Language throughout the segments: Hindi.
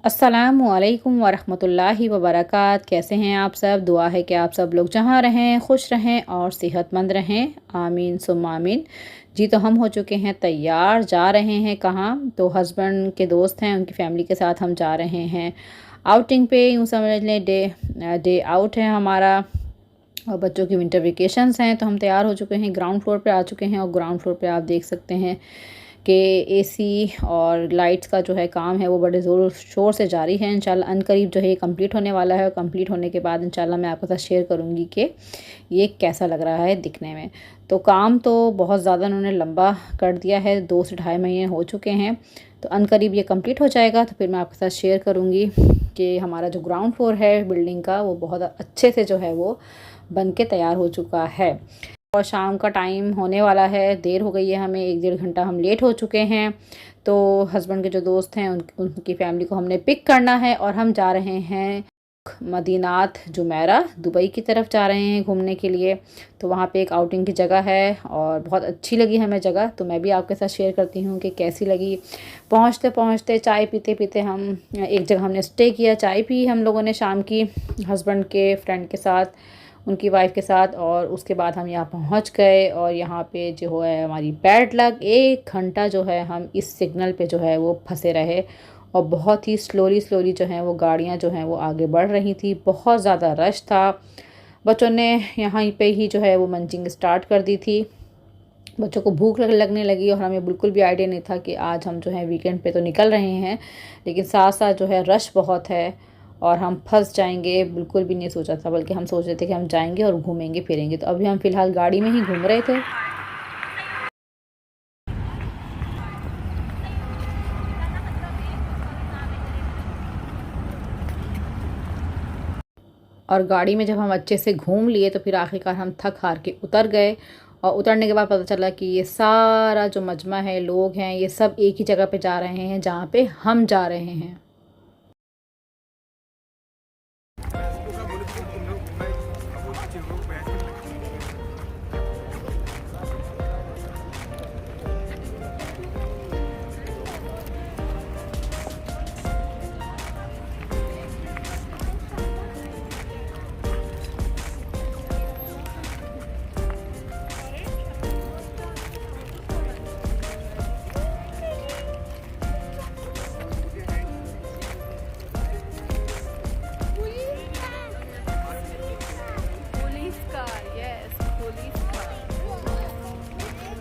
अस्सलामुअलैकुम वरहमतुल्लाहि वबरकात। कैसे हैं आप सब? दुआ है कि आप सब लोग जहाँ रहें खुश रहें और सेहतमंद रहें, आमीन सुम्मा आमीन। जी तो हम हो चुके हैं तैयार, जा रहे हैं कहाँ? तो हस्बैंड के दोस्त हैं, उनकी फ़ैमिली के साथ हम जा रहे हैं आउटिंग पे। यूँ समझ लें डे आउट है हमारा, और बच्चों की विंटर वेकेशंस हैं। तो हम तैयार हो चुके हैं, ग्राउंड फ्लोर पे आ चुके हैं, और ग्राउंड फ्लोर पे आप देख सकते हैं कि एसी और लाइट्स का जो है काम है वो बड़े ज़ोर शोर से जारी है। इंशाल्लाह अनकरीब जो है ये कंप्लीट होने वाला है, और कंप्लीट होने के बाद इंशाल्लाह मैं आपके साथ शेयर करूँगी कि ये कैसा लग रहा है दिखने में। तो काम तो बहुत ज़्यादा उन्होंने लंबा कर दिया है, 2 से ढाई महीने हो चुके हैं। तो अनकरीब ये कंप्लीट हो जाएगा तो फिर मैं आपके साथ शेयर करूँगी कि हमारा जो ग्राउंड फ्लोर है बिल्डिंग का वो बहुत अच्छे से जो है वो बन के तैयार हो चुका है। और शाम का टाइम होने वाला है, देर हो गई है हमें, 1 डेढ़ घंटा हम लेट हो चुके हैं। तो हस्बैंड के जो दोस्त हैं उनकी फ़ैमिली को हमने पिक करना है, और हम जा रहे हैं मदीनात जुमेरा, दुबई की तरफ जा रहे हैं घूमने के लिए। तो वहाँ पे एक आउटिंग की जगह है और बहुत अच्छी लगी हमें जगह, तो मैं भी आपके साथ शेयर करती हूँ कि कैसी लगी। पहुँचते पहुँचते चाय पीते पीते हम एक जगह हमने स्टे किया, चाय पी हम लोगों ने शाम की हस्बैंड के फ्रेंड के साथ, उनकी वाइफ के साथ। और उसके बाद हम यहाँ पहुँच गए, और यहाँ पे जो है हमारी बैड लक, 1 घंटा जो है हम इस सिग्नल पे जो है वो फंसे रहे, और बहुत ही स्लोली जो है वो गाड़ियाँ जो हैं वो आगे बढ़ रही थी। बहुत ज़्यादा रश था। बच्चों ने यहाँ पे ही जो है वो मंचिंग स्टार्ट कर दी थी। बच्चों को भूख लगने लगी, और हमें बिल्कुल भी आइडिया नहीं था कि आज हम जो है वीकेंड पे तो निकल रहे हैं, लेकिन साथ साथ जो है रश बहुत है और हम फंस जाएंगे, बिल्कुल भी नहीं सोचा था। बल्कि हम सोच रहे थे कि हम जाएंगे और घूमेंगे फिरेंगे। तो अभी हम फ़िलहाल गाड़ी में ही घूम रहे थे। और गाड़ी में जब हम अच्छे से घूम लिए तो फिर आखिरकार हम थक हार के उतर गए, और उतरने के बाद पता चला कि ये सारा जो मजमा है, लोग हैं, ये सब एक ही जगह पे जा रहे हैं जहाँ पे हम जा रहे हैं।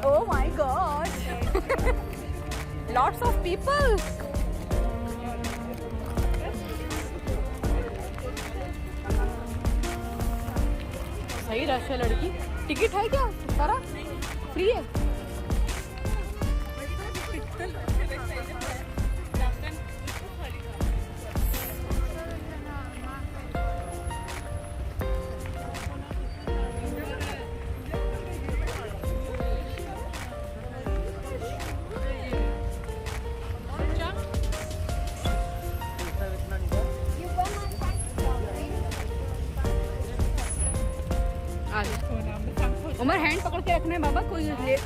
Oh my God! Lots of people. सही रश है लड़की। टिकट है क्या सारा? फ्री है? उमर हैंड पकड़ के रखना है बाबा, कोई ले।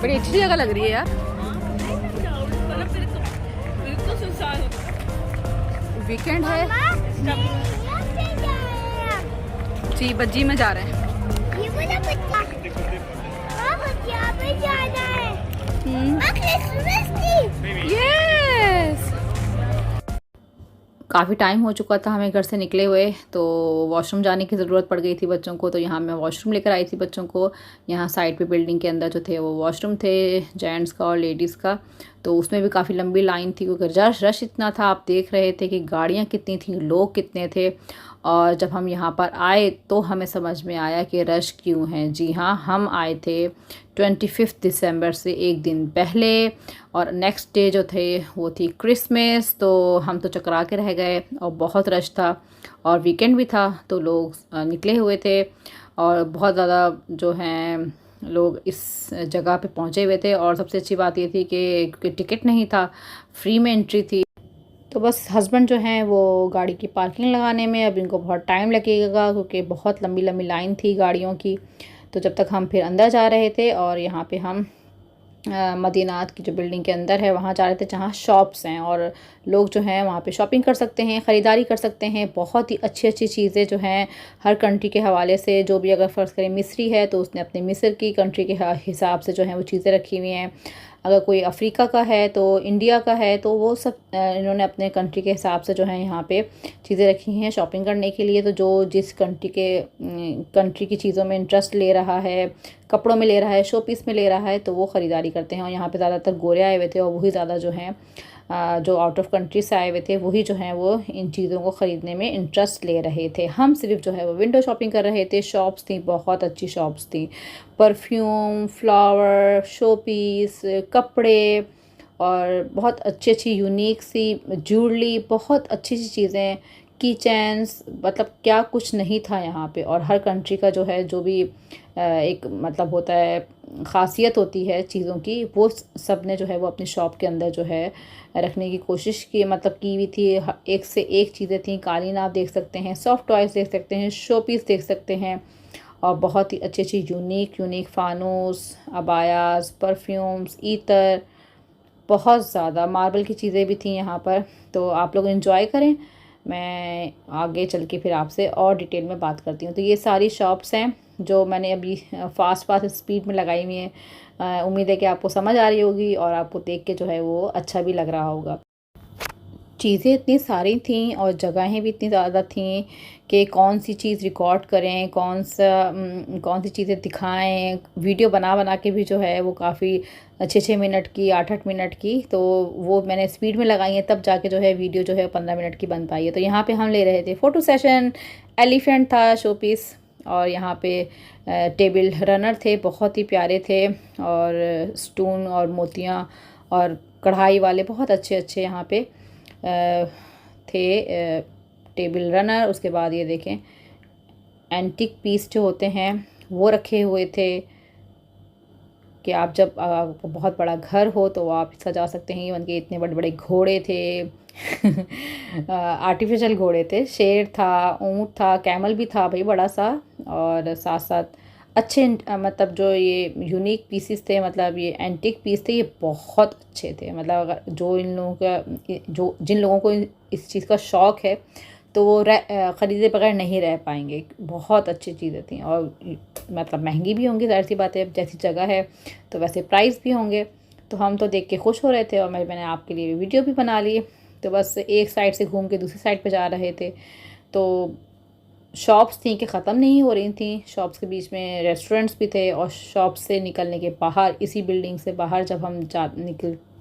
बड़ी अच्छी जगह लग रही है यार। वीकेंड है जी, बज्जी में जा रहे हैं। यस। काफ़ी टाइम हो चुका था हमें घर से निकले हुए, तो वॉशरूम जाने की ज़रूरत पड़ गई थी बच्चों को। तो यहाँ मैं वॉशरूम लेकर आई थी बच्चों को। यहाँ साइड पे बिल्डिंग के अंदर जो थे वो वॉशरूम थे जेंट्स का और लेडीज़ का। तो उसमें भी काफ़ी लंबी लाइन थी क्योंकि रश इतना था, आप देख रहे थे कि गाड़ियाँ कितनी थी, लोग कितने थे। और जब हम यहाँ पर आए तो हमें समझ में आया कि रश क्यों है। जी हाँ, हम आए थे 25 दिसंबर से एक दिन पहले, और नेक्स्ट डे जो थे वो थी क्रिसमस। तो हम तो चकरा के रह गए और बहुत रश था, और वीकेंड भी था तो लोग निकले हुए थे, और बहुत ज़्यादा जो हैं लोग इस जगह पे पहुँचे हुए थे। और सबसे अच्छी बात ये थी कि टिकट नहीं था, फ्री में एंट्री थी। तो बस हस्बैंड जो हैं वो गाड़ी की पार्किंग लगाने में अब इनको बहुत टाइम लगेगा क्योंकि बहुत लंबी लंबी लाइन थी गाड़ियों की। तो जब तक हम फिर अंदर जा रहे थे, और यहाँ पे हम मदीनात की जो बिल्डिंग के अंदर है वहाँ जा रहे थे जहाँ शॉप्स हैं, और लोग जो हैं वहाँ पे शॉपिंग कर सकते हैं, ख़रीदारी कर सकते हैं। बहुत ही अच्छी अच्छी चीज़ें जो हैं हर कंट्री के हवाले से, जो भी अगर फ़र्ज़ करें मिस्री है तो उसने अपने मिस्र की कंट्री के हिसाब से जो है वो चीज़ें रखी हुई हैं। अगर कोई अफ्रीका का है तो इंडिया का है, तो वो सब इन्होंने अपने कंट्री के हिसाब से जो है यहाँ पे चीज़ें रखी हैं शॉपिंग करने के लिए। तो जो जिस कंट्री की चीज़ों में इंटरेस्ट ले रहा है, कपड़ों में ले रहा है, शो पीस में ले रहा है, तो वो ख़रीदारी करते हैं। और यहाँ पे ज़्यादातर गोरे आए हुए थे, और वही ज़्यादा जो हैं जो आउट ऑफ कंट्री से आए हुए थे वही जो हैं वो इन चीज़ों को ख़रीदने में इंटरेस्ट ले रहे थे। हम सिर्फ जो है वो विंडो शॉपिंग कर रहे थे। शॉप्स थी, बहुत अच्छी शॉप्स थी, परफ्यूम, फ्लावर, शो पीस, कपड़े, और बहुत अच्छी अच्छी यूनिक सी ज्वेलरी, बहुत अच्छी अच्छी चीज़ें, की चैन्स, मतलब क्या कुछ नहीं था यहाँ पे। और हर कंट्री का जो है जो भी एक मतलब होता है, ख़ासियत होती है चीज़ों की, वो सब ने जो है वो अपनी शॉप के अंदर जो है रखने की कोशिश की, मतलब की हुई थी। एक से एक चीज़ें थी, कालीन आप देख सकते हैं, सॉफ्ट टॉयज़ देख सकते हैं, शो पीस देख सकते हैं, और बहुत ही अच्छी अच्छी यूनिक यूनिक फ़ानूस, अबायास, परफ्यूम्स, इतर, बहुत ज़्यादा मार्बल की चीज़ें भी थी यहाँ पर। तो आप लोग एंजॉय करें, मैं आगे चल के फिर आपसे और डिटेल में बात करती हूँ। तो ये सारी शॉप्स हैं जो मैंने अभी फास्ट फास्ट स्पीड में लगाई हुई हैं। उम्मीद है कि आपको समझ आ रही होगी और आपको देख के जो है वो अच्छा भी लग रहा होगा। चीज़ें इतनी सारी थीं और जगहें भी इतनी ज़्यादा थीं कि कौन सी चीज़ रिकॉर्ड करें, कौन सी चीज़ें दिखाएं। वीडियो बना बना के भी जो है वो काफ़ी 6-6 मिनट की, 8-8 मिनट की, तो वो मैंने स्पीड में लगाई है, तब जाके जो है वीडियो जो है 15 मिनट की बन पाई है। तो यहाँ पे हम ले रहे थे फ़ोटो सेशन, एलिफेंट था शो पीस, और यहाँ पे टेबल रनर थे, बहुत ही प्यारे थे, और स्टोन और मोतियाँ और कढ़ाई वाले बहुत अच्छे अच्छे यहाँ पे थे टेबल रनर। उसके बाद ये देखें एंटिक पीस जो होते हैं वो रखे हुए थे कि आप जब बहुत बड़ा घर हो तो आप सजा सकते हैं। इवन के इतने बड़े बड़े घोड़े थे आर्टिफिशियल घोड़े थे, शेर था, ऊँट था, कैमल भी था भाई बड़ा सा, और साथ साथ अच्छे मतलब जो ये यूनिक पीसीस थे, मतलब ये एंटिक पीस थे, ये बहुत अच्छे थे। मतलब अगर जो इन लोगों का जो जिन लोगों को इस चीज़ का शौक़ है तो वो ख़रीदे बगैर नहीं रह पाएंगे। बहुत अच्छी चीज़ें थी, और मतलब महंगी भी होंगी, ज़ाहिर सी बात है, जैसी जगह है तो वैसे प्राइस भी होंगे। तो हम तो देख के खुश हो रहे थे, और मैंने आपके लिए वीडियो भी बना ली। तो बस एक साइड से घूम के दूसरी साइड पे जा रहे थे, तो शॉप्स थी कि ख़त्म नहीं हो रही थी। शॉप्स के बीच में रेस्टोरेंट्स भी थे, और शॉप से निकलने के बाहर, इसी बिल्डिंग से बाहर जब हम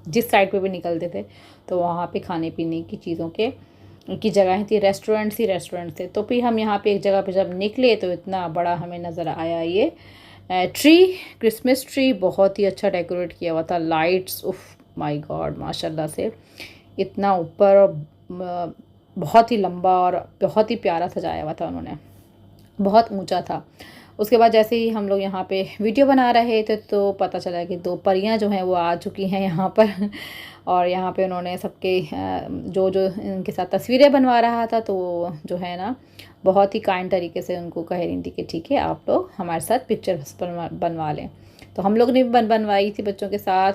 जिस साइड पे भी निकलते थे तो वहाँ पे खाने पीने की चीज़ों की जगहें थी, रेस्टोरेंट्स ही रेस्टोरेंट्स थे। तो फिर हम यहाँ पे एक जगह पे जब निकले तो इतना बड़ा हमें नज़र आया ये ट्री, क्रिसमस ट्री, बहुत ही अच्छा डेकोरेट किया हुआ था, लाइट्स, उफ माय गॉड, माशाल्लाह से इतना ऊपर, और बहुत ही लंबा और बहुत ही प्यारा सजाया हुआ था उन्होंने, बहुत ऊंचा था। उसके बाद जैसे ही हम लोग यहाँ पे वीडियो बना रहे थे तो पता चला कि 2 परियां जो हैं वो आ चुकी हैं यहाँ पर और यहाँ पे उन्होंने सबके जो जो इनके साथ तस्वीरें बनवा रहा था, तो जो है ना बहुत ही काइंड तरीके से उनको कह रही थी कि ठीक है आप लोग हमारे साथ पिक्चर्स बनवा लें। तो हम लोग ने भी बनवाई थी बच्चों के साथ,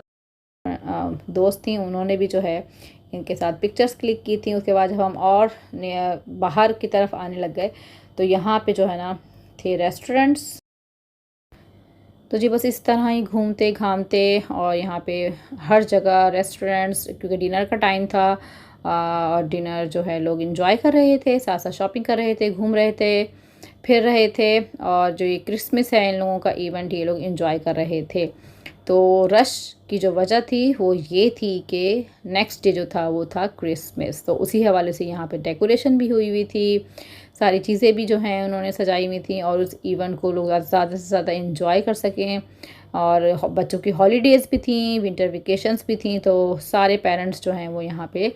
दोस्त थी उन्होंने भी जो है इनके साथ पिक्चर्स क्लिक की थी। उसके बाद जब हम और बाहर की तरफ आने लग गए तो यहाँ पे जो है ना थे रेस्टोरेंट्स। तो जी बस इस तरह ही घूमते घामते, और यहाँ पे हर जगह रेस्टोरेंट्स, क्योंकि डिनर का टाइम था और डिनर जो है लोग एंजॉय कर रहे थे, साथ साथ शॉपिंग कर रहे थे, घूम रहे थे, फिर रहे थे। और जो ये क्रिसमस है इन लोगों का इवेंट, ये लोग एंजॉय कर रहे थे। तो रश की जो वजह थी वो ये थी कि नेक्स्ट डे जो था वो था क्रिसमस, तो उसी हवाले से यहाँ पे डेकोरेशन भी हुई हुई थी, सारी चीज़ें भी जो हैं उन्होंने सजाई हुई थी, और उस इवेंट को लोग ज़्यादा से ज़्यादा इंजॉय कर सकें। और बच्चों की हॉलीडेज़ भी थी, विंटर वेकेशंस भी थी, तो सारे पेरेंट्स जो हैं वो यहाँ पे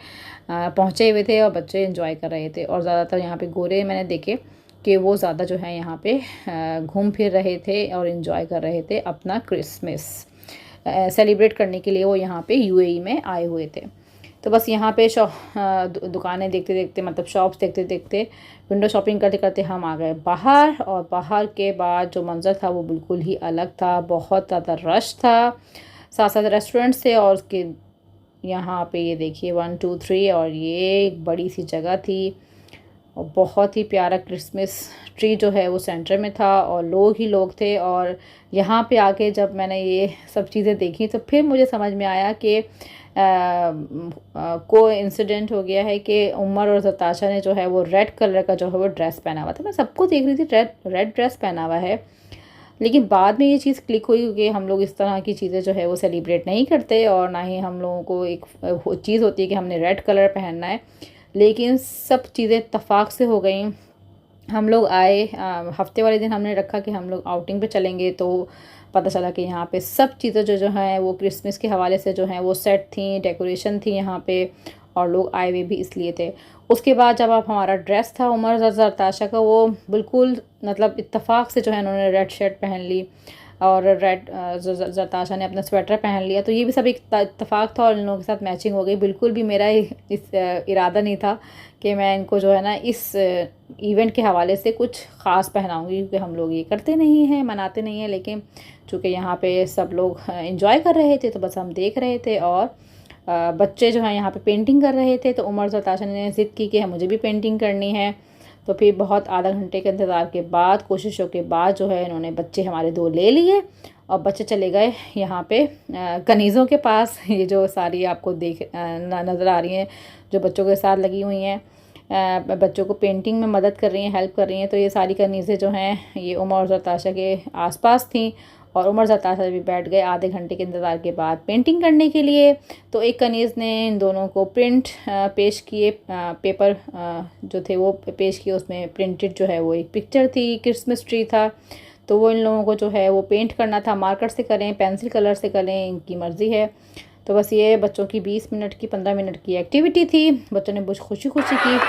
पहुँचे हुए थे और बच्चे इंजॉय कर रहे थे। और ज़्यादातर यहाँ पे गोरे मैंने देखे कि वो ज़्यादा जो है यहाँ पे घूम फिर रहे थे और इन्जॉय कर रहे थे अपना क्रिसमस सेलिब्रेट करने के लिए। वो यहाँ पे यूएई में आए हुए थे। तो बस यहाँ पे दुकानें देखते देखते, मतलब शॉप्स देखते देखते, विंडो शॉपिंग करते करते हम आ गए बाहर। और बाहर के बाद जो मंज़र था वो बिल्कुल ही अलग था, बहुत ज़्यादा रश था, साथ साथ रेस्टोरेंट्स थे। और उसके यहाँ पे ये देखिए 1 2 3, और ये एक बड़ी सी जगह थी और बहुत ही प्यारा क्रिसमस ट्री जो है वो सेंटर में था और लोग ही लोग थे। और यहाँ पे आके जब मैंने ये सब चीज़ें देखी तो फिर मुझे समझ में आया कि को इंसिडेंट हो गया है कि उमर और ज़ताशा ने जो है वो रेड कलर का जो है वो ड्रेस पहना हुआ था। मैं सबको देख रही थी रेड ड्रेस पहना हुआ है, लेकिन बाद में ये चीज़ क्लिक हुई कि हम लोग इस तरह की चीज़ें जो है वो सेलिब्रेट नहीं करते, और ना ही हम लोगों को एक चीज़ होती है कि हमने रेड कलर पहनना है। लेकिन सब चीज़ें इत्तफाक से हो गई। हम लोग आए, हफ्ते वाले दिन हमने रखा कि हम लोग आउटिंग पे चलेंगे, तो पता चला कि यहाँ पे सब चीज़ें जो हैं वो क्रिसमस के हवाले से जो हैं वो सेट थी, डेकोरेशन थी यहाँ पे, और लोग आए हुए भी इसलिए थे। उसके बाद जब आप हमारा ड्रेस था उमर ज़रताशा का, वो बिल्कुल मतलब इत्तफाक से जो है उन्होंने रेड शर्ट पहन ली और रेड ज़रताशा ने अपना स्वेटर पहन लिया। तो ये भी सब एक इत्तफाक था और इन लोगों के साथ मैचिंग हो गई। बिल्कुल भी मेरा इस इरादा नहीं था कि मैं इनको जो है ना इस इवेंट के हवाले से कुछ ख़ास पहनाऊँगी, क्योंकि हम लोग ये करते नहीं हैं, मनाते नहीं हैं। लेकिन चूँकि यहाँ पे सब लोग इंजॉय कर रहे थे तो बस हम देख रहे थे। और बच्चे जो हैं यहाँ पे पेंटिंग कर रहे थे, तो उमर ज़रताशा ने ज़िद की कि मुझे भी पेंटिंग करनी है। तो फिर बहुत आधा घंटे के इंतज़ार के बाद, कोशिशों के बाद जो है इन्होंने बच्चे हमारे 2 ले लिए और बच्चे चले गए यहाँ पे कनीज़ों के पास। ये जो सारी आपको नज़र आ रही हैं जो बच्चों के साथ लगी हुई हैं, बच्चों को पेंटिंग में मदद कर रही हैं, हेल्प कर रही हैं। तो ये सारी कनीज़ें जो हैं ये उमर ज़रताशा के आसपास थी, और उमर ज़रताशा भी बैठ गए आधे घंटे के इंतज़ार के बाद पेंटिंग करने के लिए। तो एक कनीज़ ने इन दोनों को प्रिंट पेश किए, पेपर जो थे वो पेश किए, उसमें प्रिंटेड जो है वो एक पिक्चर थी, क्रिसमस ट्री था। तो वो इन लोगों को जो है वो पेंट करना था, मार्कर से करें, पेंसिल कलर से करें, इनकी मर्ज़ी है। तो बस ये बच्चों की 20 मिनट की 15 मिनट की एक्टिविटी थी, बच्चों ने बहुत खुशी खुशी की।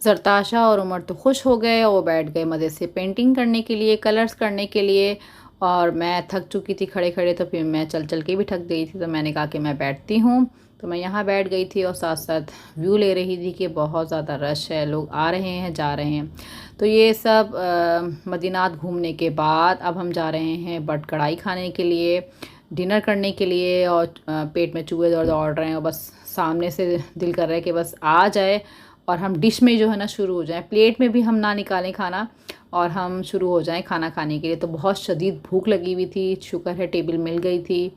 ज़रताशा और उमर तो खुश हो गए और वो बैठ गए मज़े से पेंटिंग करने के लिए, कलर्स करने के लिए। और मैं थक चुकी थी खड़े खड़े, तो फिर मैं चल चल के भी थक गई थी, तो मैंने कहा कि मैं बैठती हूँ। तो मैं यहाँ बैठ गई थी और साथ साथ व्यू ले रही थी कि बहुत ज़्यादा रश है, लोग आ रहे हैं जा रहे हैं। तो ये सब मदीनात घूमने के बाद अब हम जा रहे हैं बट कढ़ाई खाने के लिए, डिनर करने के लिए। और पेट में चूहे दौड़ रहे हैं और बस सामने से दिल कर रहा है कि बस आ जाए और हम डिश में जो है ना शुरू हो जाएं, प्लेट में भी हम ना निकालें खाना और हम शुरू हो जाएं खाना खाने के लिए। तो बहुत शदीद भूख लगी हुई थी, शुक्र है टेबल मिल गई थी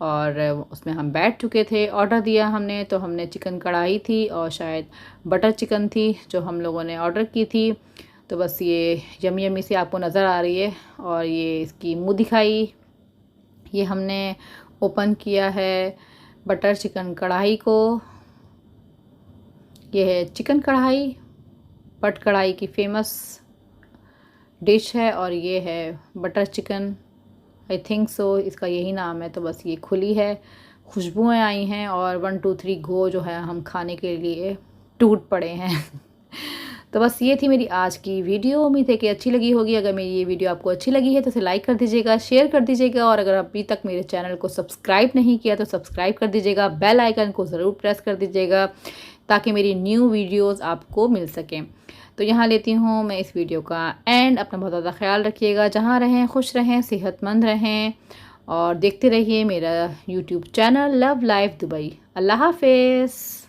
और उसमें हम बैठ चुके थे। ऑर्डर दिया हमने, तो हमने चिकन कढ़ाई थी और शायद बटर चिकन थी जो हम लोगों ने ऑर्डर की थी। तो बस ये यमी यमी से आपको नज़र आ रही है। और ये इसकी मुँह दिखाई, ये हमने ओपन किया है बटर चिकन कढ़ाई को। ये है चिकन कढ़ाई, बट कढ़ाई की फेमस डिश है, और ये है butter chicken, I think so इसका यही नाम है। तो बस ये खुली है, खुशबुएं आई हैं और 1 2 3 गो जो है हम खाने के लिए टूट पड़े हैं। तो बस ये थी मेरी आज की वीडियो, उम्मीद है कि अच्छी लगी होगी। अगर मेरी ये वीडियो आपको अच्छी लगी है तो इसे लाइक कर दीजिएगा, शेयर कर दीजिएगा, और अगर अभी तक मेरे चैनल को सब्सक्राइब नहीं किया तो सब्सक्राइब कर दीजिएगा, बेल आइकन को ज़रूर प्रेस कर दीजिएगा ताकि मेरी न्यू वीडियोस आपको मिल सकें। तो यहाँ लेती हूँ मैं इस वीडियो का एंड। अपना बहुत ज़्यादा ख्याल रखिएगा, जहाँ रहें खुश रहें, सेहतमंद रहें, और देखते रहिए मेरा YouTube channel love life Dubai. अल्लाह हाफ़िज़।